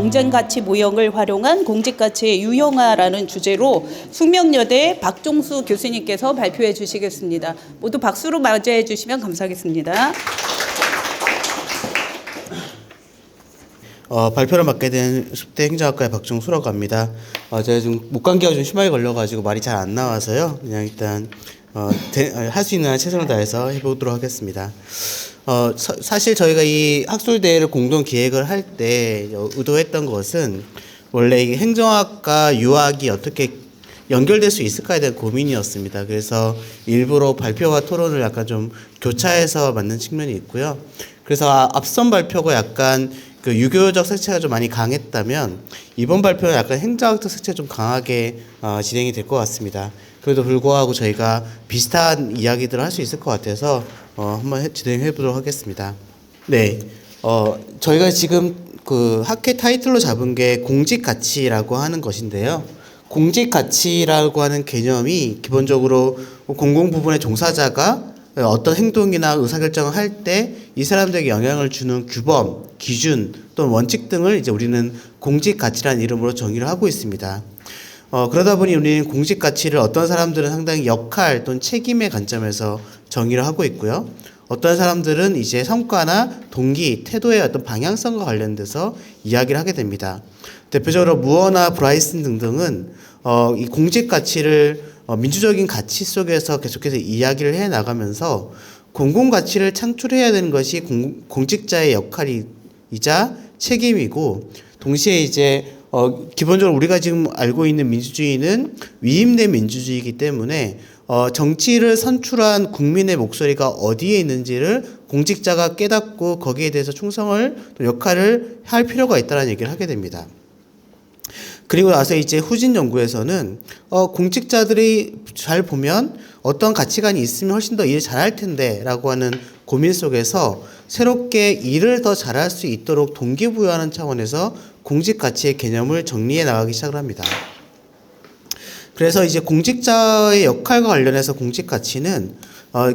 경쟁가치 모형을 활용한 공직가치의 유형화라는 주제로 숙명여대 박종수 교수님께서 발표해 주시겠습니다. 모두 박수로 맞이해 주시면 감사하겠습니다. 발표를 맡게 된 숙대 행정학과의 박종수라고 합니다. 제가 좀 목감기가 좀 심하게 걸려가지고 말이 잘 안 나와서요. 그냥 일단 할 수 있는 한 최선을 다해서 해보도록 하겠습니다. 사실 저희가 이 학술대회를 공동 기획을 할 때 의도했던 것은 원래 이 행정학과 유학이 어떻게 연결될 수 있을까에 대한 고민이었습니다. 그래서 일부러 발표와 토론을 약간 좀 교차해서 만든 측면이 있고요. 그래서 앞선 발표가 약간 그 유교적 색채가 좀 많이 강했다면 이번 발표는 약간 행정학적 색채가 좀 강하게 진행이 될 것 같습니다. 그래도 불구하고 저희가 비슷한 이야기들을 할 수 있을 것 같아서 한번 진행해 보도록 하겠습니다. 네, 저희가 지금 그 학회 타이틀로 잡은 게 공직가치라고 하는 것인데요. 공직가치라고 하는 개념이 기본적으로 공공 부분의 종사자가 어떤 행동이나 의사결정을 할 때 이 사람들에게 영향을 주는 규범, 기준 또는 원칙 등을 이제 우리는 공직가치라는 이름으로 정의를 하고 있습니다. 그러다 보니 우리는 공직가치를 어떤 사람들은 상당히 역할 또는 책임의 관점에서 정의를 하고 있고요. 어떤 사람들은 이제 성과나 동기, 태도의 어떤 방향성과 관련돼서 이야기를 하게 됩니다. 대표적으로 무어나 브라이슨 등등은 이 공직가치를 민주적인 가치 속에서 계속해서 이야기를 해 나가면서 공공가치를 창출해야 되는 것이 공직자의 역할이자 책임이고, 동시에 이제 기본적으로 우리가 지금 알고 있는 민주주의는 위임된 민주주의이기 때문에 정치를 선출한 국민의 목소리가 어디에 있는지를 공직자가 깨닫고 거기에 대해서 충성을 또 역할을 할 필요가 있다는 얘기를 하게 됩니다. 그리고 나서 이제 후진 연구에서는 공직자들이 잘 보면 어떤 가치관이 있으면 훨씬 더 일을 잘할 텐데 라고 하는 고민 속에서 새롭게 일을 더 잘할 수 있도록 동기부여하는 차원에서 공직가치의 개념을 정리해 나가기 시작을 합니다. 그래서 이제 공직자의 역할과 관련해서 공직가치는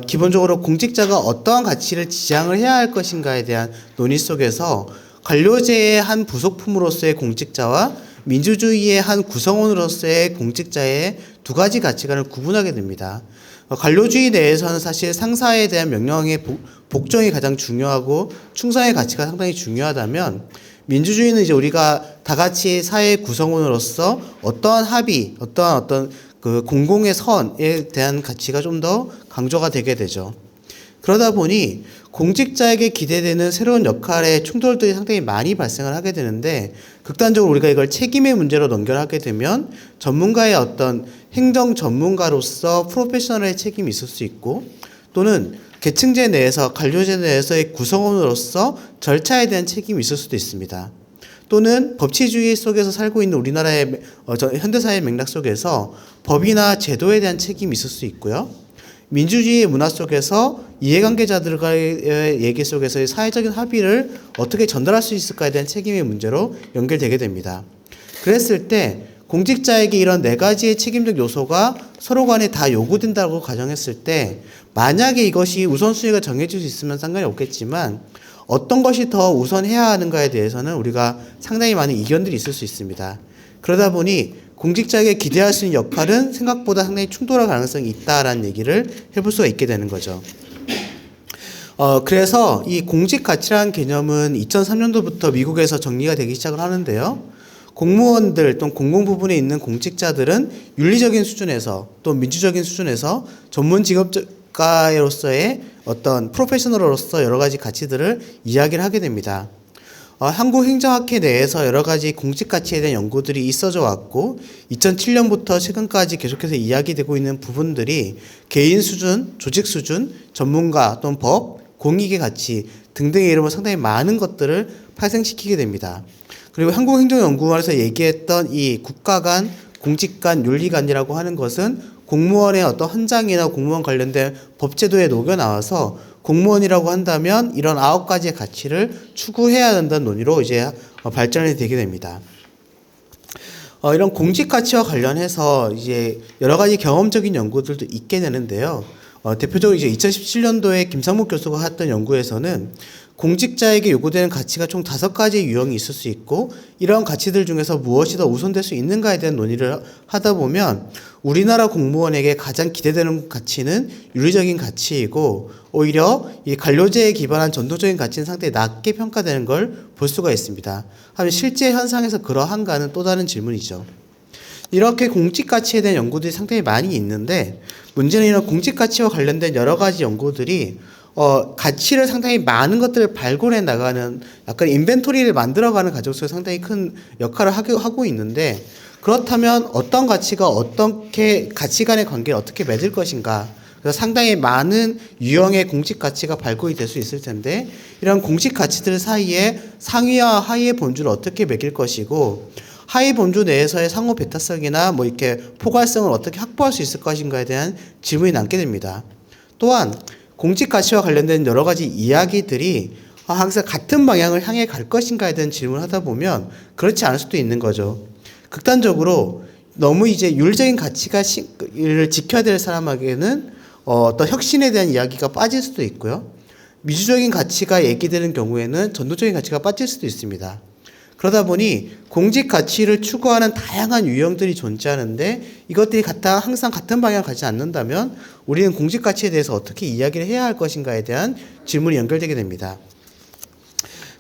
기본적으로 공직자가 어떠한 가치를 지향을 해야 할 것인가에 대한 논의 속에서 관료제의 한 부속품으로서의 공직자와 민주주의의 한 구성원으로서의 공직자의 두 가지 가치관을 구분하게 됩니다. 관료주의 내에서는 사실 상사에 대한 명령의 복종이 가장 중요하고 충성의 가치가 상당히 중요하다면, 민주주의는 이제 우리가 다 같이 사회 구성원으로서 어떠한 합의, 어떤 그 공공의 선에 대한 가치가 좀 더 강조가 되게 되죠. 그러다 보니 공직자에게 기대되는 새로운 역할의 충돌들이 상당히 많이 발생을 하게 되는데, 극단적으로 우리가 이걸 책임의 문제로 연결하게 되면 전문가의 어떤 행정 전문가로서 프로페셔널의 책임이 있을 수 있고, 또는 계층제 내에서 관료제 내에서의 구성원으로서 절차에 대한 책임이 있을 수도 있습니다. 또는 법치주의 속에서 살고 있는 우리나라의 현대사회의 맥락 속에서 법이나 제도에 대한 책임이 있을 수 있고요. 민주주의 문화 속에서 이해관계자들과의 얘기 속에서의 사회적인 합의를 어떻게 전달할 수 있을까에 대한 책임의 문제로 연결되게 됩니다. 그랬을 때 공직자에게 이런 네 가지의 책임적 요소가 서로 간에 다 요구된다고 가정했을 때, 만약에 이것이 우선순위가 정해질 수 있으면 상관이 없겠지만 어떤 것이 더 우선해야 하는가에 대해서는 우리가 상당히 많은 이견들이 있을 수 있습니다. 그러다 보니 공직자에게 기대할 수 있는 역할은 생각보다 상당히 충돌할 가능성이 있다라는 얘기를 해볼 수가 있게 되는 거죠. 그래서 이 공직가치라는 개념은 2003년도부터 미국에서 정리가 되기 시작을 하는데요. 공무원들 또는 공공 부분에 있는 공직자들은 윤리적인 수준에서 또 민주적인 수준에서 전문 직업가로서의 어떤 프로페셔널로서 여러 가지 가치들을 이야기를 하게 됩니다. 한국행정학회 내에서 여러 가지 공직가치에 대한 연구들이 있어져 왔고, 2007년부터 최근까지 계속해서 이야기되고 있는 부분들이 개인 수준, 조직 수준, 전문가 또는 법, 공익의 가치 등등의 이름으로 상당히 많은 것들을 발생시키게 됩니다. 그리고 한국행정연구원에서 얘기했던 이 국가 간, 공직 간, 윤리 간이라고 하는 것은 공무원의 어떤 헌장이나 공무원 관련된 법제도에 녹여 나와서 공무원이라고 한다면 이런 9가지의 가치를 추구해야 한다는 논의로 이제 발전이 되게 됩니다. 이런 공직 가치와 관련해서 이제 여러 가지 경험적인 연구들도 있게 되는데요. 대표적으로 이제 2017년도에 김상목 교수가 했던 연구에서는 공직자에게 요구되는 가치가 총 5가지 유형이 있을 수 있고 이러한 가치들 중에서 무엇이 더 우선될 수 있는가에 대한 논의를 하다 보면 우리나라 공무원에게 가장 기대되는 가치는 윤리적인 가치이고 오히려 이 관료제에 기반한 전통적인 가치는 상당히 낮게 평가되는 걸 볼 수가 있습니다. 하지만 실제 현상에서 그러한가는 또 다른 질문이죠. 이렇게 공직 가치에 대한 연구들이 상당히 많이 있는데 문제는 이런 공직 가치와 관련된 여러 가지 연구들이 가치를 상당히 많은 것들을 발굴해 나가는 약간 인벤토리를 만들어가는 과정 속에 상당히 큰 역할을 하고 있는데 그렇다면 어떤 가치가 어떻게 가치 간의 관계를 어떻게 맺을 것인가 그래서 상당히 많은 유형의 공직 가치가 발굴이 될 수 있을 텐데 이런 공직 가치들 사이에 상위와 하위의 본주를 어떻게 매길 것이고 하위 본주 내에서의 상호 배타성이나 뭐 이렇게 포괄성을 어떻게 확보할 수 있을 것인가에 대한 질문이 남게 됩니다. 또한 공직 가치와 관련된 여러 가지 이야기들이 항상 같은 방향을 향해 갈 것인가에 대한 질문을 하다 보면 그렇지 않을 수도 있는 거죠. 극단적으로 너무 이제 윤리적인 가치를 지켜야 될 사람에게는 어떤 혁신에 대한 이야기가 빠질 수도 있고요. 미주적인 가치가 얘기되는 경우에는 전도적인 가치가 빠질 수도 있습니다. 그러다 보니 공직 가치를 추구하는 다양한 유형들이 존재하는데 이것들이 항상 같은 방향을 가지 않는다면 우리는 공직 가치에 대해서 어떻게 이야기를 해야 할 것인가에 대한 질문이 연결되게 됩니다.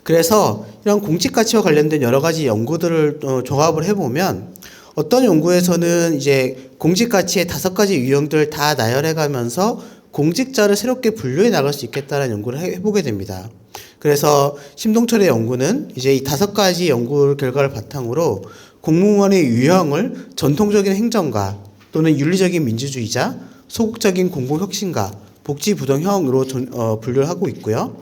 그래서 이런 공직 가치와 관련된 여러 가지 연구들을 종합을 해보면 어떤 연구에서는 이제 공직 가치의 5가지 유형들을 다 나열해 가면서 공직자를 새롭게 분류해 나갈 수 있겠다는 연구를 해보게 됩니다. 그래서 심동철의 연구는 이제 이 5가지 연구 결과를 바탕으로 공무원의 유형을 전통적인 행정가 또는 윤리적인 민주주의자, 소극적인 공공혁신가, 복지부동형으로 분류를 하고 있고요.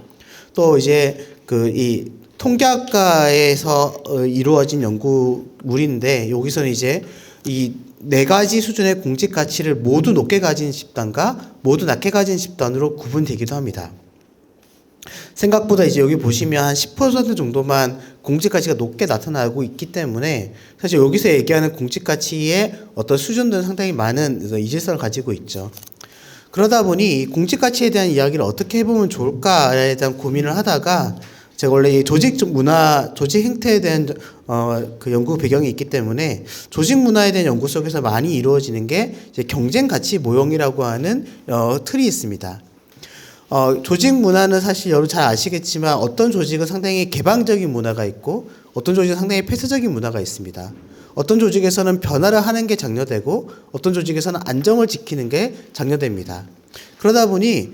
또 이제 이 통계학과에서 이루어진 연구물인데 여기서는 이제 이 4가지 수준의 공직 가치를 모두 높게 가진 집단과 모두 낮게 가진 집단으로 구분되기도 합니다. 생각보다 이제 여기 보시면 한 10% 정도만 공직 가치가 높게 나타나고 있기 때문에 사실 여기서 얘기하는 공직 가치의 어떤 수준들은 상당히 많은 이질성을 가지고 있죠. 그러다 보니 공직 가치에 대한 이야기를 어떻게 해보면 좋을까에 대한 고민을 하다가 제가 원래 이 조직 문화, 조직 행태에 대한 그 연구 배경이 있기 때문에 조직 문화에 대한 연구 속에서 많이 이루어지는 게 이제 경쟁 가치 모형이라고 하는 틀이 있습니다. 조직 문화는 사실 여러분 잘 아시겠지만 어떤 조직은 상당히 개방적인 문화가 있고 어떤 조직은 상당히 폐쇄적인 문화가 있습니다. 어떤 조직에서는 변화를 하는 게 장려되고 어떤 조직에서는 안정을 지키는 게 장려됩니다. 그러다 보니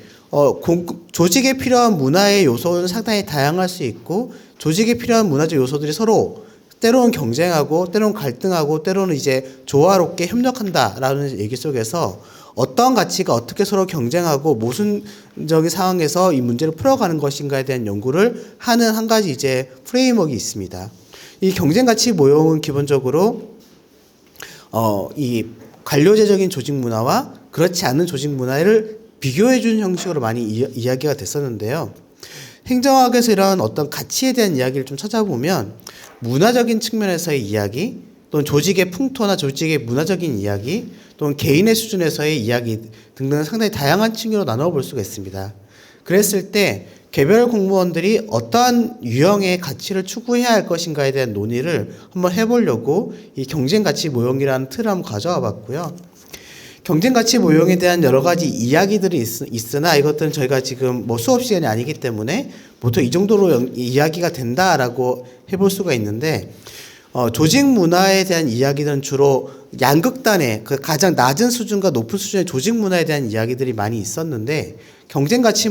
조직에 필요한 문화의 요소는 상당히 다양할 수 있고 조직에 필요한 문화적 요소들이 서로 때로는 경쟁하고 때로는 갈등하고 때로는 이제 조화롭게 협력한다라는 얘기 속에서 어떤 가치가 어떻게 서로 경쟁하고 모순적인 상황에서 이 문제를 풀어가는 것인가에 대한 연구를 하는 한 가지 이제 프레임워크가 있습니다. 이 경쟁 가치 모형은 기본적으로 이 관료제적인 조직 문화와 그렇지 않은 조직 문화를 비교해 주는 형식으로 많이 이야기가 됐었는데요. 행정학에서 이런 어떤 가치에 대한 이야기를 좀 찾아보면 문화적인 측면에서의 이야기 또는 조직의 풍토나 조직의 문화적인 이야기 또는 개인의 수준에서의 이야기 등등은 상당히 다양한 층으로 나눠 볼 수가 있습니다. 그랬을 때 개별 공무원들이 어떠한 유형의 가치를 추구해야 할 것인가에 대한 논의를 한번 해보려고 이 경쟁가치 모형이라는 틀을 한번 가져와 봤고요. 경쟁가치 모형에 대한 여러 가지 이야기들이 있으나 이것들은 저희가 지금 뭐 수업 시간이 아니기 때문에 보통 이 정도로 이야기가 된다라고 해볼 수가 있는데 조직 문화에 대한 이야기들은 주로 양극단의 그 가장 낮은 수준과 높은 수준의 조직 문화에 대한 이야기들이 많이 있었는데 경쟁가치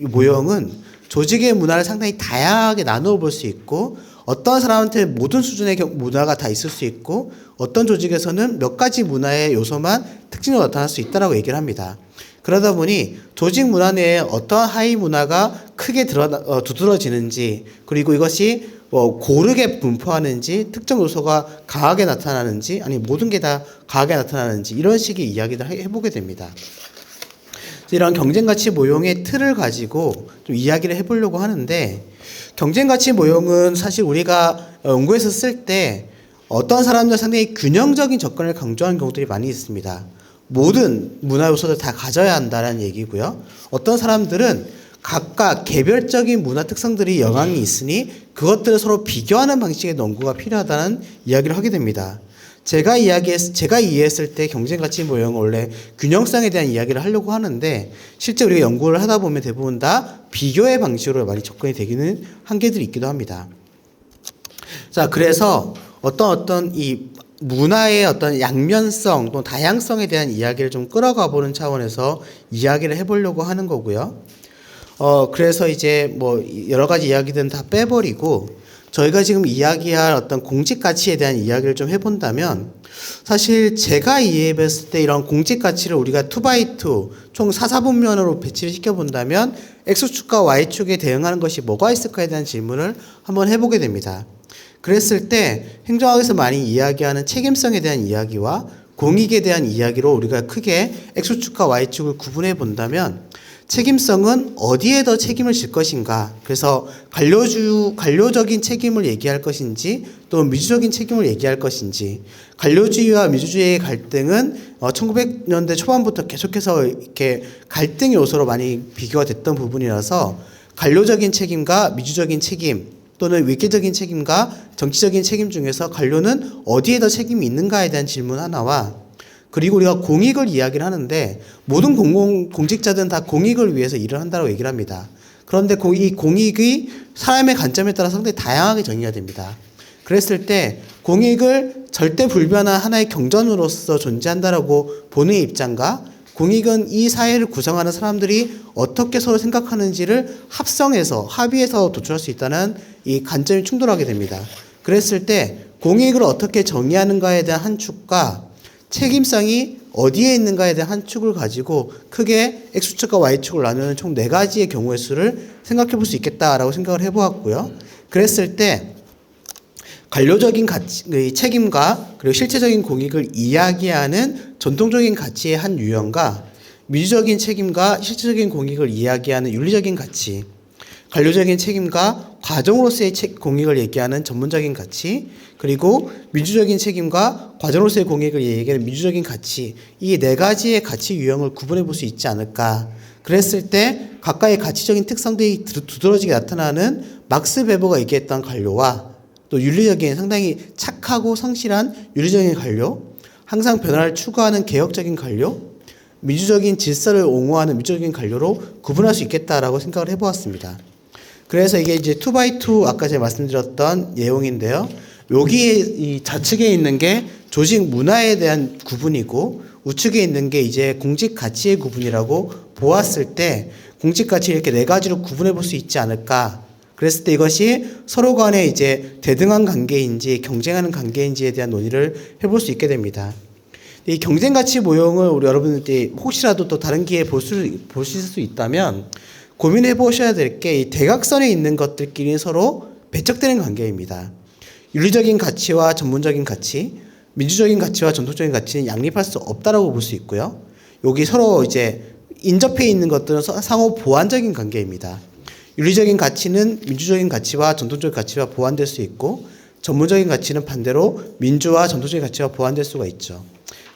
모형은 조직의 문화를 상당히 다양하게 나누어 볼 수 있고 어떤 사람한테 모든 수준의 문화가 다 있을 수 있고 어떤 조직에서는 몇 가지 문화의 요소만 특징으로 나타날 수 있다라고 얘기를 합니다. 그러다 보니 조직 문화 내에 어떠한 하위 문화가 크게 두드러지는지 그리고 이것이 고르게 분포하는지 특정 요소가 강하게 나타나는지 아니 모든 게 다 강하게 나타나는지 이런 식의 이야기를 해보게 됩니다. 이런 경쟁가치 모형의 틀을 가지고 좀 이야기를 해보려고 하는데 경쟁가치 모형은 사실 우리가 연구에서 쓸 때 어떤 사람들 상당히 균형적인 접근을 강조하는 경우들이 많이 있습니다. 모든 문화 요소들 다 가져야 한다는 얘기고요. 어떤 사람들은 각각 개별적인 문화 특성들이 영향이 있으니 그것들을 서로 비교하는 방식의 연구가 필요하다는 이야기를 하게 됩니다. 제가 이해했을 때 경쟁 가치 모형은 원래 균형성에 대한 이야기를 하려고 하는데 실제 우리가 연구를 하다 보면 대부분 다 비교의 방식으로 많이 접근이 되기는 한계들이 있기도 합니다. 자, 그래서 어떤 이 문화의 어떤 양면성 또는 다양성에 대한 이야기를 좀 끌어가 보는 차원에서 이야기를 해보려고 하는 거고요. 그래서 이제 뭐 여러 가지 이야기들은 다 빼버리고 저희가 지금 이야기할 어떤 공직 가치에 대한 이야기를 좀 해본다면 사실 제가 이해했을 때 이런 공직 가치를 우리가 2x2 총 4사분면으로 배치를 시켜본다면 X축과 Y축에 대응하는 것이 뭐가 있을까에 대한 질문을 한번 해보게 됩니다. 그랬을 때 행정학에서 많이 이야기하는 책임성에 대한 이야기와 공익에 대한 이야기로 우리가 크게 X축과 Y축을 구분해 본다면 책임성은 어디에 더 책임을 질 것인가, 그래서 관료적인 책임을 얘기할 것인지 또 민주적인 책임을 얘기할 것인지, 관료주의와 민주주의의 갈등은 1900년대 초반부터 계속해서 이렇게 갈등 요소로 많이 비교가 됐던 부분이라서 관료적인 책임과 민주적인 책임 또는 외계적인 책임과 정치적인 책임 중에서 관료는 어디에 더 책임이 있는가에 대한 질문 하나와, 그리고 우리가 공익을 이야기를 하는데 모든 공직자들은 다 공익을 위해서 일을 한다고 얘기를 합니다. 그런데 이 공익이 사람의 관점에 따라 상당히 다양하게 정의가 됩니다. 그랬을 때 공익을 절대 불변한 하나의 경전으로서 존재한다라고 보는 입장과 공익은 이 사회를 구성하는 사람들이 어떻게 서로 생각하는지를 합의해서 도출할 수 있다는 이 관점이 충돌하게 됩니다. 그랬을 때 공익을 어떻게 정의하는가에 대한 한 축과 책임성이 어디에 있는가에 대한 한 축을 가지고 크게 X축과 Y축을 나누는 총 4가지의 경우의 수를 생각해 볼 수 있겠다라고 생각을 해보았고요. 그랬을 때 관료적인 책임과 그리고 실체적인 공익을 이야기하는 전통적인 가치의 한 유형과 민주적인 책임과 실체적인 공익을 이야기하는 윤리적인 가치, 관료적인 책임과 과정으로서의 공익을 얘기하는 전문적인 가치, 그리고 민주적인 책임과 과정으로서의 공익을 얘기하는 민주적인 가치, 이 4가지의 가치 유형을 구분해 볼 수 있지 않을까. 그랬을 때 각각의 가치적인 특성들이 두드러지게 나타나는 막스 베버가 얘기했던 관료와 또 윤리적인 상당히 착하고 성실한 윤리적인 관료, 항상 변화를 추구하는 개혁적인 관료, 민주적인 질서를 옹호하는 민주적인 관료로 구분할 수 있겠다라고 생각을 해보았습니다. 그래서 이게 이제 2x2 아까 제가 말씀드렸던 내용인데요. 여기에 이 좌측에 있는 게 조직 문화에 대한 구분이고 우측에 있는 게 이제 공직 가치의 구분이라고 보았을 때 공직 가치를 이렇게 4가지로 구분해 볼 수 있지 않을까. 그랬을 때 이것이 서로 간에 이제 대등한 관계인지 경쟁하는 관계인지에 대한 논의를 해볼 수 있게 됩니다. 이 경쟁 가치 모형을 우리 여러분들이 혹시라도 또 다른 기회에 볼 수 있을 수 있다면 고민해 보셔야 될 게 이 대각선에 있는 것들끼리 서로 배척되는 관계입니다. 윤리적인 가치와 전문적인 가치, 민주적인 가치와 전통적인 가치는 양립할 수 없다라고 볼 수 있고요. 여기 서로 이제 인접해 있는 것들은 상호 보완적인 관계입니다. 윤리적인 가치는 민주적인 가치와 전통적인 가치와 보완될 수 있고 전문적인 가치는 반대로 민주와 전통적인 가치와 보완될 수가 있죠.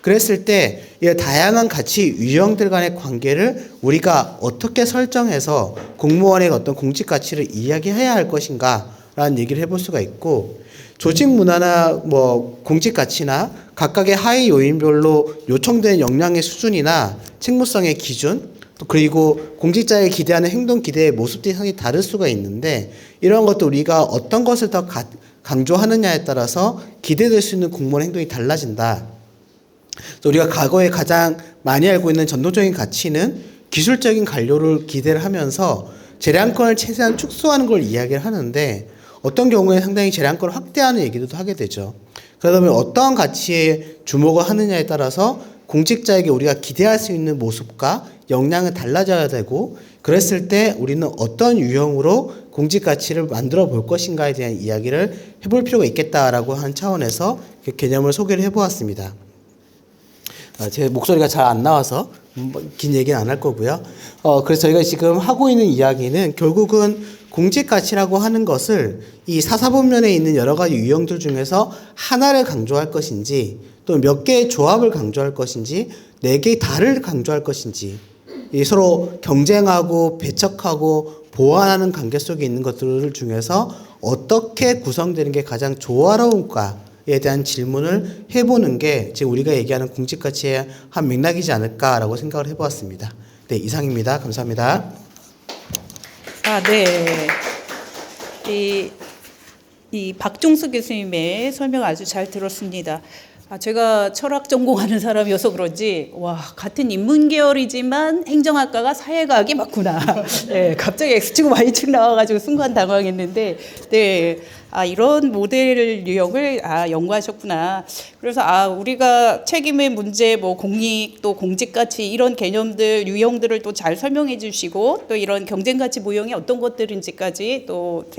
그랬을 때 이 다양한 가치 유형들 간의 관계를 우리가 어떻게 설정해서 공무원의 어떤 공직 가치를 이야기해야 할 것인가라는 얘기를 해볼 수가 있고, 조직 문화나 뭐 공직 가치나 각각의 하위 요인별로 요청되는 역량의 수준이나 책무성의 기준, 그리고 공직자의 기대하는 행동 기대의 모습들이 상당히 다를 수가 있는데, 이런 것도 우리가 어떤 것을 더 강조하느냐에 따라서 기대될 수 있는 공무원 행동이 달라진다. 우리가 과거에 가장 많이 알고 있는 전통적인 가치는 기술적인 관료를 기대를 하면서 재량권을 최대한 축소하는 걸 이야기를 하는데, 어떤 경우에 상당히 재량권을 확대하는 얘기도 하게 되죠. 그러다 보면 어떠한 가치에 주목을 하느냐에 따라서 공직자에게 우리가 기대할 수 있는 모습과 역량은 달라져야 되고, 그랬을 때 우리는 어떤 유형으로 공직 가치를 만들어 볼 것인가에 대한 이야기를 해볼 필요가 있겠다라고 한 차원에서 그 개념을 소개를 해보았습니다. 제 목소리가 잘 안 나와서 긴 얘기는 안 할 거고요. 그래서 저희가 지금 하고 있는 이야기는 결국은 공직 가치라고 하는 것을 이 사사본면에 있는 여러 가지 유형들 중에서 하나를 강조할 것인지 또 몇 개의 조합을 강조할 것인지 네 개의 다를 강조할 것인지 이 서로 경쟁하고 배척하고 보완하는 관계 속에 있는 것들 중에서 어떻게 구성되는 게 가장 조화로운가에 대한 질문을 해보는 게 지금 우리가 얘기하는 공직 가치의 한 맥락이지 않을까라고 생각을 해보았습니다. 네, 이상입니다. 감사합니다. 네. 이 박종수 교수님의 설명 아주 잘 들었습니다. 제가 철학 전공하는 사람이어서 그런지 같은 인문 계열이지만 행정학과가 사회과학이 맞구나. 네, 갑자기 X축 Y축 나와가지고 순간 당황했는데, 네, 이런 모델 유형을 연구하셨구나. 그래서 우리가 책임의 문제, 공익 또 공직 가치 이런 개념들 유형들을 또 잘 설명해 주시고 또 이런 경쟁 가치 모형이 어떤 것들인지까지 또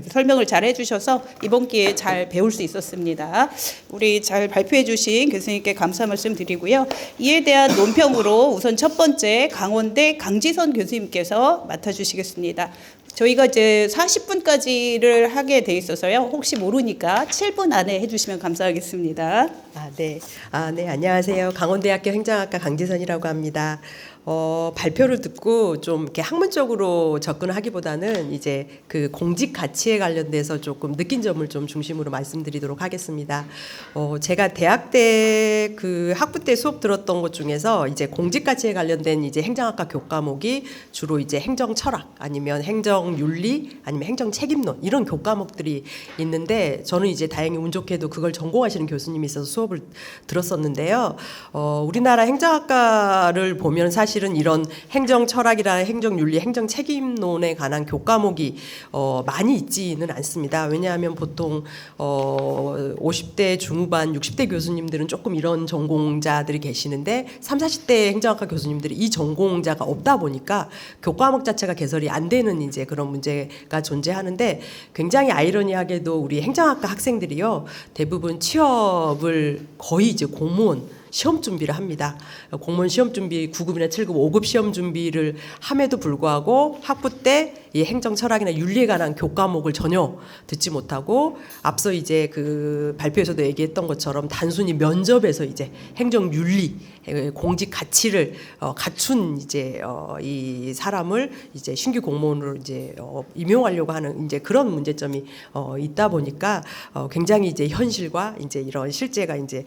설명을 잘 해주셔서 이번 기회에 잘 배울 수 있었습니다. 우리 잘 발표해 주신 교수님께 감사 말씀 드리고요. 이에 대한 논평으로 우선 첫 번째 강원대 강지선 교수님께서 맡아주시겠습니다. 저희가 이제 40분까지를 하게 돼 있어서요. 혹시 모르니까 7분 안에 해주시면 감사하겠습니다. 네. 네, 안녕하세요. 강원대학교 행정학과 강지선이라고 합니다. 발표를 듣고 좀 이렇게 학문적으로 접근하기보다는 이제 그 공직 가치에 관련돼서 조금 느낀 점을 좀 중심으로 말씀드리도록 하겠습니다. 제가 대학 때 그 학부 때 수업 들었던 것 중에서 이제 공직 가치에 관련된 이제 행정학과 교과목이 주로 이제 행정 철학 아니면 행정 윤리 아니면 행정 책임론 이런 교과목들이 있는데 저는 이제 다행히 운 좋게도 그걸 전공하시는 교수님이 있어서 수업을 들었었는데요. 우리나라 행정학과를 보면 사실은 이런 행정 철학이나 행정 윤리, 행정 책임론에 관한 교과목이 많이 있지는 않습니다. 왜냐하면 보통 50대 중후반, 60대 교수님들은 조금 이런 전공자들이 계시는데 30, 40대 행정학과 교수님들이 이 전공자가 없다 보니까 교과목 자체가 개설이 안 되는 이제 그런 문제가 존재하는데 굉장히 아이러니하게도 우리 행정학과 학생들이요 대부분 취업을 거의 이제 공무원 시험 준비를 합니다. 공무원 시험 준비 9급이나 7급, 5급 시험 준비를 함에도 불구하고 학부 때 이 행정 철학이나 윤리에 관한 교과목을 전혀 듣지 못하고 앞서 이제 그 발표에서도 얘기했던 것처럼 단순히 면접에서 이제 행정 윤리, 공직 가치를 갖춘 이제 이 사람을 이제 신규 공무원으로 이제 임용하려고 하는 이제 그런 문제점이 있다 보니까 굉장히 이제 현실과 이제 이런 실제가 이제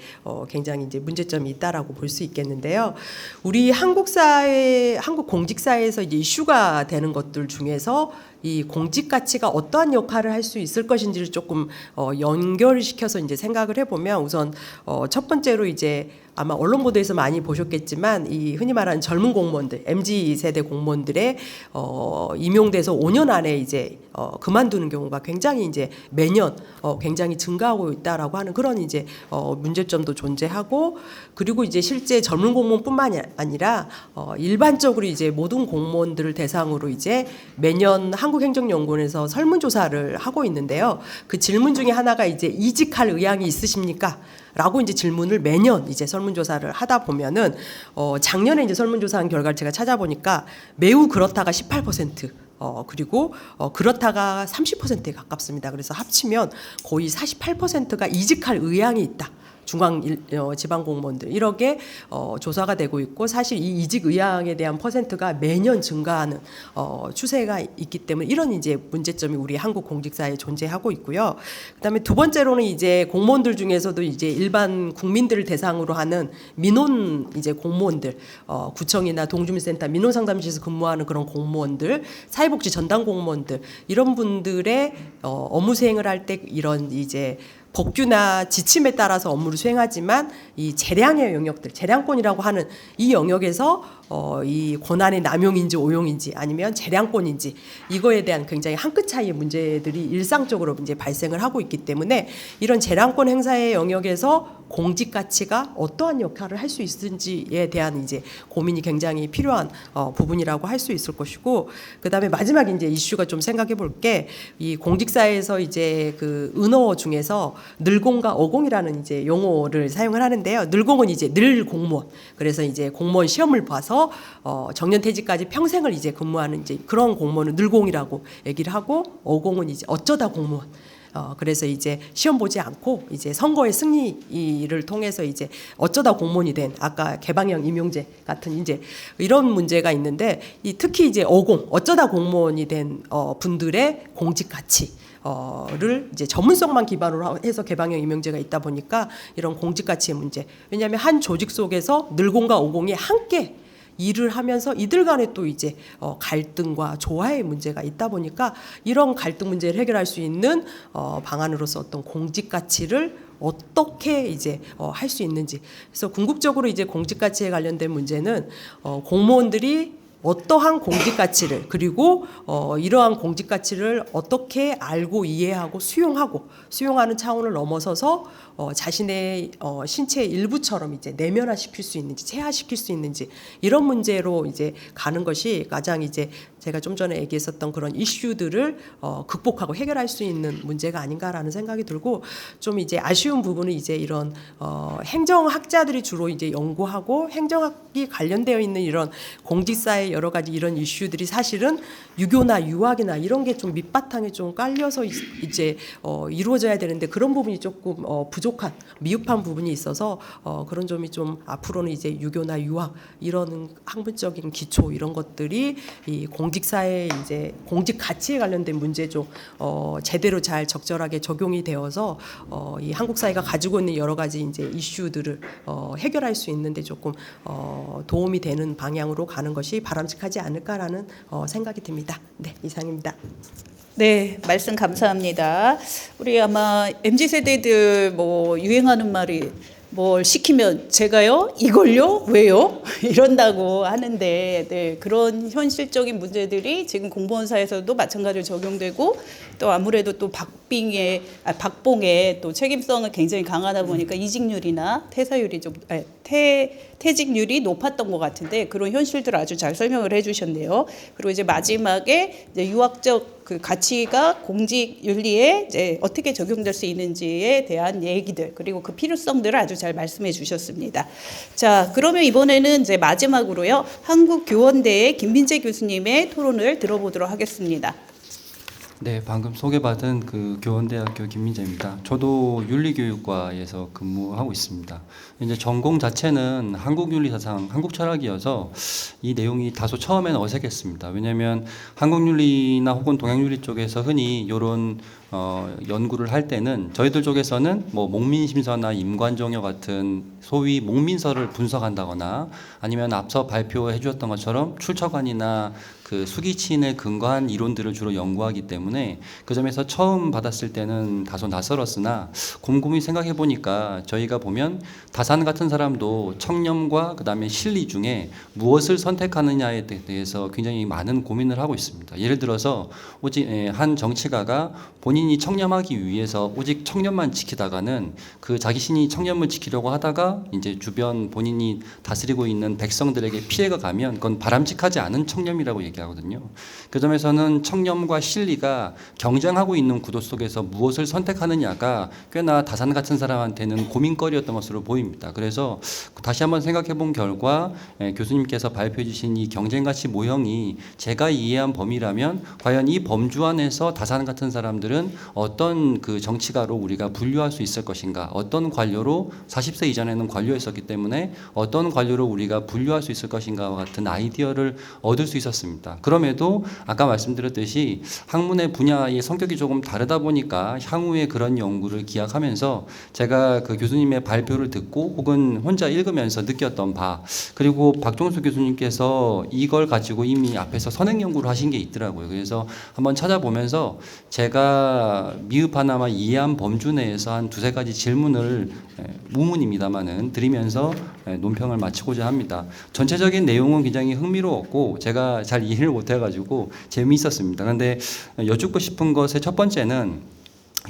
굉장히 이제 문제점이 있다라고 볼 수 있겠는데요. 우리 한국 사회, 한국 공직 사회에서 이제 이슈가 되는 것들 중에서 이 공직 가치가 어떠한 역할을 할 수 있을 것인지를 조금 연결시켜서 이제 생각을 해보면 우선 첫 번째로 이제 아마 언론 보도에서 많이 보셨겠지만 이 흔히 말하는 젊은 공무원들, MZ 세대 공무원들의 임용돼서 5년 안에 이제 그만두는 경우가 굉장히 이제 매년 굉장히 증가하고 있다라고 하는 그런 이제 문제점도 존재하고 그리고 이제 실제 젊은 공무원뿐만이 아니라 일반적으로 이제 모든 공무원들을 대상으로 이제 매년 한국행정연구원에서 설문조사를 하고 있는데요. 그 질문 중에 하나가 이제 이직할 의향이 있으십니까? 라고 이제 질문을 매년 이제 설문조사를 하다 보면은 작년에 이제 설문조사한 결과를 제가 찾아보니까 매우 그렇다가 18%, 그리고 그렇다가 30%에 가깝습니다. 그래서 합치면 거의 48%가 이직할 의향이 있다. 중앙 지방 공무원들 이렇게 조사가 되고 있고 사실 이 이직 의향에 대한 퍼센트가 매년 증가하는 추세가 있기 때문에 이런 이제 문제점이 우리 한국 공직사회에 존재하고 있고요. 그다음에 두 번째로는 이제 공무원들 중에서도 이제 일반 국민들을 대상으로 하는 민원 이제 공무원들 구청이나 동주민센터 민원상담실에서 근무하는 그런 공무원들 사회복지 전담 공무원들 이런 분들의 업무 수행을 할 때 이런 이제 법규나 지침에 따라서 업무를 수행하지만 이 재량의 영역들, 재량권이라고 하는 이 영역에서 이 권한의 남용인지 오용인지 아니면 재량권인지 이거에 대한 굉장히 한 끗 차이의 문제들이 일상적으로 이제 발생을 하고 있기 때문에 이런 재량권 행사의 영역에서 공직 가치가 어떠한 역할을 할 수 있는지에 대한 이제 고민이 굉장히 필요한 부분이라고 할 수 있을 것이고 그다음에 마지막 이제 이슈가 좀 생각해 볼 게 이 공직사회에서 이제 그 은어 중에서 늘공과 어공이라는 이제 용어를 사용을 하는데요. 늘공은 이제 늘 공무원. 그래서 이제 공무원 시험을 봐서 정년퇴직까지 평생을 이제 근무하는 이제 그런 공무원은 늘공이라고 얘기를 하고, 어공은 이제 어쩌다 공무원. 그래서 이제 시험 보지 않고 이제 선거의 승리를 통해서 이제 어쩌다 공무원이 된, 아까 개방형 임용제 같은 이제 이런 문제가 있는데, 특히 이제 어쩌다 공무원이 된 분들의 공직 가치 를 이제 전문성만 기반으로 해서 개방형 임용제가 있다 보니까 이런 공직 가치의 문제. 왜냐하면 한 조직 속에서 늘공과 어공이 함께 일을 하면서 이들 간에 또 이제 갈등과 조화의 문제가 있다 보니까 이런 갈등 문제를 해결할 수 있는 방안으로서 어떤 공직 가치를 어떻게 이제 할 수 있는지. 그래서 궁극적으로 이제 공직 가치에 관련된 문제는 공무원들이 어떠한 공직 가치를, 그리고 이러한 공직 가치를 어떻게 알고 이해하고 수용하는 차원을 넘어서서 자신의 신체의 일부처럼 이제 내면화시킬 수 있는지, 체화시킬 수 있는지, 이런 문제로 이제 가는 것이 가장 이제 제가 좀 전에 얘기했었던 그런 이슈들을 극복하고 해결할 수 있는 문제가 아닌가라는 생각이 들고, 좀 이제 아쉬운 부분은 이제 이런 행정학자들이 주로 이제 연구하고 행정학이 관련되어 있는 이런 공직사의 여러 가지 이런 이슈들이 사실은 유교나 유학이나 이런 게 좀 밑바탕에 좀 깔려서 이제 이루어져야 되는데, 그런 부분이 조금 부족한, 미흡한 부분이 있어서 그런 점이 좀 앞으로는 이제 유교나 유학 이런 학문적인 기초 이런 것들이 이 공직사의 이제 공직 가치에 관련된 문제 좀 제대로 잘 적절하게 적용이 되어서 이 한국 사회가 가지고 있는 여러 가지 이제 이슈들을 해결할 수 있는데 조금 도움이 되는 방향으로 가는 것이 바람직하지 않을까라는 생각이 듭니다. 네, 이상입니다. 네, 말씀 감사합니다. 우리 아마 MZ 세대들 뭐 유행하는 말이 뭘 시키면 제가요? 이걸요? 왜요? 이런다고 하는데, 네, 그런 현실적인 문제들이 지금 공무원사에서도 마찬가지로 적용되고, 또 아무래도 또 박봉의 또 책임성은 굉장히 강하다 보니까 이직률이나 퇴사율이 좀 퇴직률이 높았던 것 같은데, 그런 현실들을 아주 잘 설명을 해주셨네요. 그리고 이제 마지막에 이제 유학적 그 가치가 공직 윤리에 이제 어떻게 적용될 수 있는지에 대한 얘기들, 그리고 그 필요성들을 아주 잘 말씀해 주셨습니다. 자, 그러면 이번에는 이제 마지막으로요, 한국교원대의 김민재 교수님의 토론을 들어보도록 하겠습니다. 네, 방금 소개받은 그 교원대학교 김민재입니다. 저도 윤리교육과에서 근무하고 있습니다. 이제 전공 자체는 한국윤리사상, 한국철학이어서 이 내용이 다소 처음에는 어색했습니다. 왜냐하면 한국윤리나 혹은 동양윤리 쪽에서 흔히 이런 연구를 할 때는 저희들 쪽에서는 뭐 목민심서나 임관종여 같은 소위 목민서를 분석한다거나, 아니면 앞서 발표해 주셨던 것처럼 출처관이나 그 수기친에 근거한 이론들을 주로 연구하기 때문에 그 점에서 처음 받았을 때는 다소 낯설었으나, 곰곰이 생각해 보니까 저희가 보면 다산 같은 사람도 청렴과 그 다음에 실리 중에 무엇을 선택하느냐에 대해서 굉장히 많은 고민을 하고 있습니다. 예를 들어서 오직 한 정치가가 본인이 청렴하기 위해서 오직 청렴만 지키다가는 그 자기 신이 청렴을 지키려고 하다가 이제 주변 본인이 다스리고 있는 백성들에게 피해가 가면 그건 바람직하지 않은 청렴이라고 얘기하거든요. 그 점에서는 청렴과 실리가 경쟁하고 있는 구도 속에서 무엇을 선택하느냐가 꽤나 다산 같은 사람한테는 고민거리였던 것으로 보입니다. 그래서 다시 한번 생각해 본 결과 교수님께서 발표해 주신 이 경쟁가치 모형이 제가 이해한 범위라면 과연 이 범주 안에서 다산 같은 사람들은 어떤 그 정치가로 우리가 분류할 수 있을 것인가, 어떤 관료로 40세 이전에는 관료였었기 때문에 어떤 관료로 우리가 분류할 수 있을 것인가와 같은 아이디어를 얻을 수 있었습니다. 그럼에도 아까 말씀드렸듯이 학문의 분야의 성격이 조금 다르다 보니까 향후에 그런 연구를 기약하면서 제가 그 교수님의 발표를 듣고 혹은 혼자 읽으면서 느꼈던 바, 그리고 박종수 교수님께서 이걸 가지고 이미 앞에서 선행 연구를 하신 게 있더라고요. 그래서 한번 찾아보면서 제가 미흡하나마 이해한 범주 내에서 한 두세 가지 질문을 무문입니다만은 드리면서 논평을 마치고자 합니다. 전체적인 내용은 굉장히 흥미로웠고 제가 잘 이해를 못해가지고 재미있었습니다. 그런데 여쭙고 싶은 것의 첫 번째는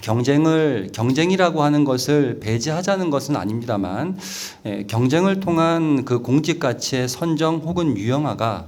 경쟁이라고 하는 것을 배제하자는 것은 아닙니다만, 경쟁을 통한 그 공직 가치의 선정 혹은 유형화가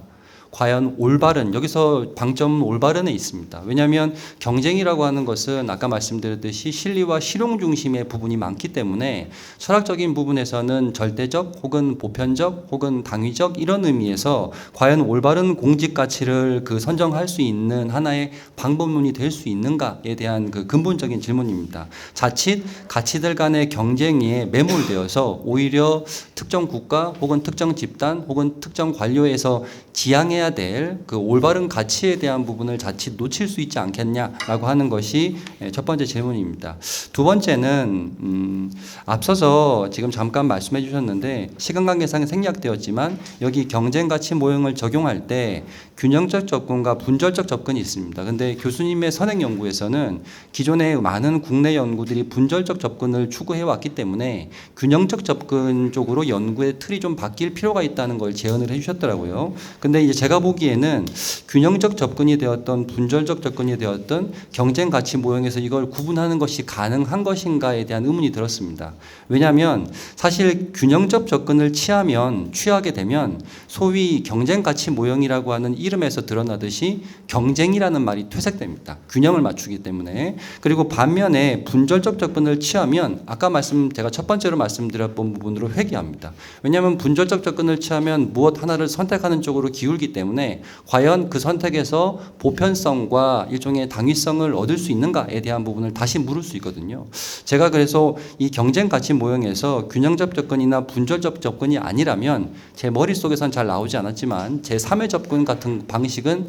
과연 올바른, 여기서 방점은 올바른에 있습니다. 왜냐하면 경쟁이라고 하는 것은 아까 말씀드렸듯이 실리와 실용 중심의 부분이 많기 때문에 철학적인 부분에서는 절대적 혹은 보편적 혹은 당위적 이런 의미에서 과연 올바른 공직 가치를 선정할 수 있는 하나의 방법론이 될 수 있는가에 대한 근본적인 질문입니다. 자칫 가치들 간의 경쟁에 매몰되어서 오히려 특정 국가 혹은 특정 집단 혹은 특정 관료에서 지향해야 될 올바른 가치에 대한 부분을 자칫 놓칠 수 있지 않겠냐라고 하는 것이 첫 번째 질문입니다. 두 번째는 앞서서 지금 잠깐 말씀해 주셨는데 시간 관계상 생략되었지만 여기 경쟁 가치 모형을 적용할 때 균형적 접근과 분절적 접근이 있습니다. 근데 교수님의 선행 연구에서는 기존의 많은 국내 연구들이 분절적 접근을 추구해 왔기 때문에 균형적 접근 쪽으로 연구의 틀이 좀 바뀔 필요가 있다는 걸 제언을 해 주셨더라고요. 근데 이제 제가 보기에는 균형적 접근이 되었던 분절적 접근이 되었던 경쟁 가치 모형에서 이걸 구분하는 것이 가능한 것인가에 대한 의문이 들었습니다. 왜냐하면 사실 균형적 접근을 취하게 되면 소위 경쟁 가치 모형이라고 하는 이름에서 드러나듯이 경쟁이라는 말이 퇴색됩니다. 균형을 맞추기 때문에. 그리고 반면에 분절적 접근을 취하면 아까 제가 첫 번째로 말씀드렸던 부분으로 회귀합니다. 왜냐하면 분절적 접근을 취하면 무엇 하나를 선택하는 쪽으로 기울기 때문에 과연 그 선택에서 보편성과 일종의 당위성을 얻을 수 있는가에 대한 부분을 다시 물을 수 있거든요. 제가 그래서 이 경쟁 가치 모형에서 균형적 접근이나 분절적 접근이 아니라면 제 머릿속에선 잘 나오지 않았지만 제 3의 접근 같은 방식은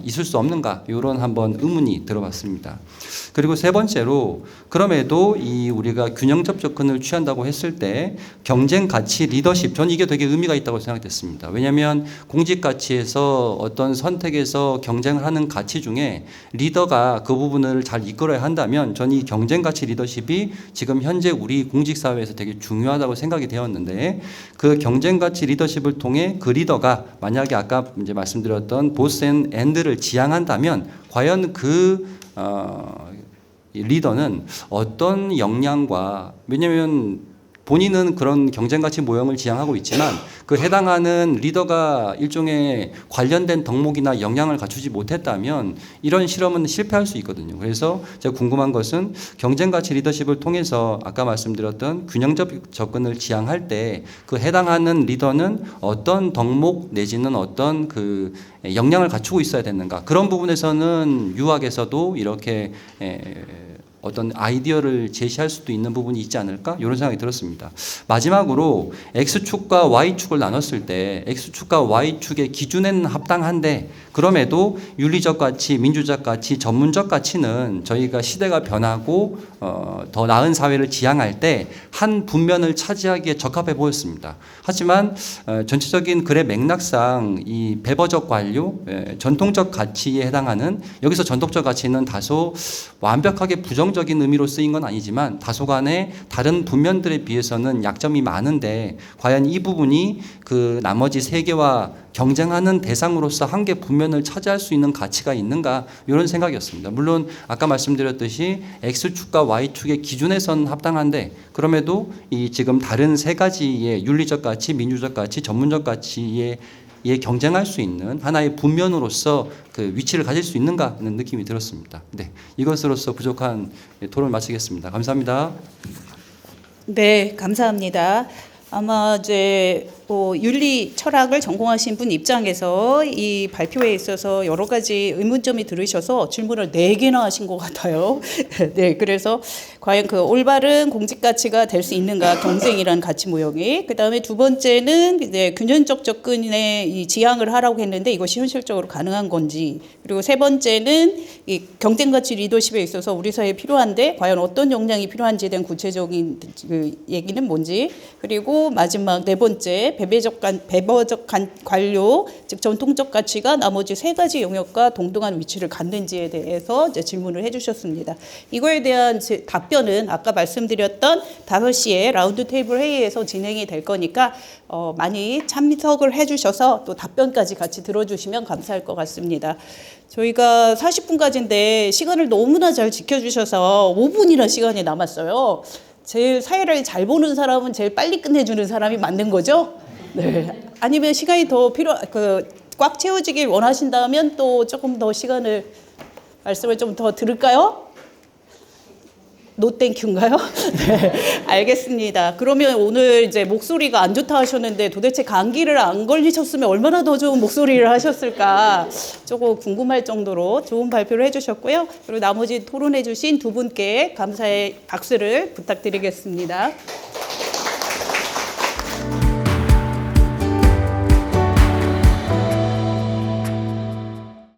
있을 수 없는가 이런 한번 의문이 들어봤습니다. 그리고 세 번째로 그럼에도 우리가 균형적 접근을 취한다고 했을 때 경쟁 가치 리더십 저는 이게 되게 의미가 있다고 생각됐습니다. 왜냐하면 공직 가치에서 어떤 선택에서 경쟁을 하는 가치 중에 리더가 그 부분을 잘 이끌어야 한다면 저는 이 경쟁 가치 리더십이 지금 현재 우리 공직 사회에서 되게 중요하다고 생각이 되었는데 그 경쟁 가치 리더십을 통해 그 리더가 만약에 아까 이제 말씀드렸던 보스 앤 엔드를 지향한다면 과연 이 리더는 어떤 역량과 왜냐하면 본인은 그런 경쟁가치 모형을 지향하고 있지만 그 해당하는 리더가 일종의 관련된 덕목이나 역량을 갖추지 못했다면 이런 실험은 실패할 수 있거든요. 그래서 제가 궁금한 것은 경쟁가치 리더십을 통해서 아까 말씀드렸던 균형적 접근을 지향할 때 그 해당하는 리더는 어떤 덕목 내지는 어떤 역량을 갖추고 있어야 되는가. 그런 부분에서는 유학에서도 이렇게 어떤 아이디어를 제시할 수도 있는 부분이 있지 않을까? 이런 생각이 들었습니다. 마지막으로 X축과 Y축을 나눴을 때 X축과 Y축의 기준에는 합당한데 그럼에도 윤리적 가치, 민주적 가치, 전문적 가치는 저희가 시대가 변하고 더 나은 사회를 지향할 때 한 분면을 차지하기에 적합해 보였습니다. 하지만 전체적인 글의 맥락상 이 배버적 관료, 전통적 가치에 해당하는 여기서 전통적 가치는 다소 완벽하게 부정적인 의미로 쓰인 건 아니지만 다소간의 다른 분면들에 비해서는 약점이 많은데 과연 이 부분이 그 나머지 세 개와 경쟁하는 대상으로서 한 개 분면을 차지할 수 있는 가치가 있는가 이런 생각이었습니다. 물론 아까 말씀드렸듯이 X축과 Y축의 기준에선 합당한데 그럼에도 이 지금 다른 세 가지의 윤리적 가치, 민주적 가치, 전문적 가치에 경쟁할 수 있는 하나의 분면으로서 그 위치를 가질 수 있는가 하는 느낌이 들었습니다. 네, 이것으로서 부족한 토론을 마치겠습니다. 감사합니다. 네, 감사합니다. 아마 이제 윤리 철학을 전공하신 분 입장에서 이 발표에 있어서 여러 가지 의문점이 들으셔서 질문을 4개나 하신 것 같아요. 네, 그래서 과연 그 올바른 공직 가치가 될 수 있는가 경쟁이라는 가치 모형이. 그다음에 두 번째는 이제 균형적 접근에 이 지향을 하라고 했는데 이것이 현실적으로 가능한 건지. 그리고 세 번째는 이 경쟁 가치 리더십에 있어서 우리 사회에 필요한데 과연 어떤 역량이 필요한지에 대한 구체적인 그 얘기는 뭔지. 그리고 마지막 네 번째 배배적 관료, 즉 전통적 가치가 나머지 세 가지 영역과 동등한 위치를 갖는지에 대해서 이제 질문을 해주셨습니다. 이거에 대한 답변은 아까 말씀드렸던 5시에 라운드 테이블 회의에서 진행이 될 거니까 많이 참석을 해주셔서 또 답변까지 같이 들어주시면 감사할 것 같습니다. 저희가 40분까지인데 시간을 너무나 잘 지켜주셔서 5분이나 시간이 남았어요. 제일 사회를 잘 보는 사람은 제일 빨리 끝내주는 사람이 맞는 거죠? 네. 아니면 시간이 더 꽉 채워지길 원하신다면 또 조금 더 시간을 말씀을 좀 더 들을까요? 노땡큐인가요? 네, 알겠습니다. 그러면 오늘 이제 목소리가 안 좋다 하셨는데 도대체 감기를 안 걸리셨으면 얼마나 더 좋은 목소리를 하셨을까 조금 궁금할 정도로 좋은 발표를 해주셨고요. 그리고 나머지 토론해주신 두 분께 감사의 박수를 부탁드리겠습니다.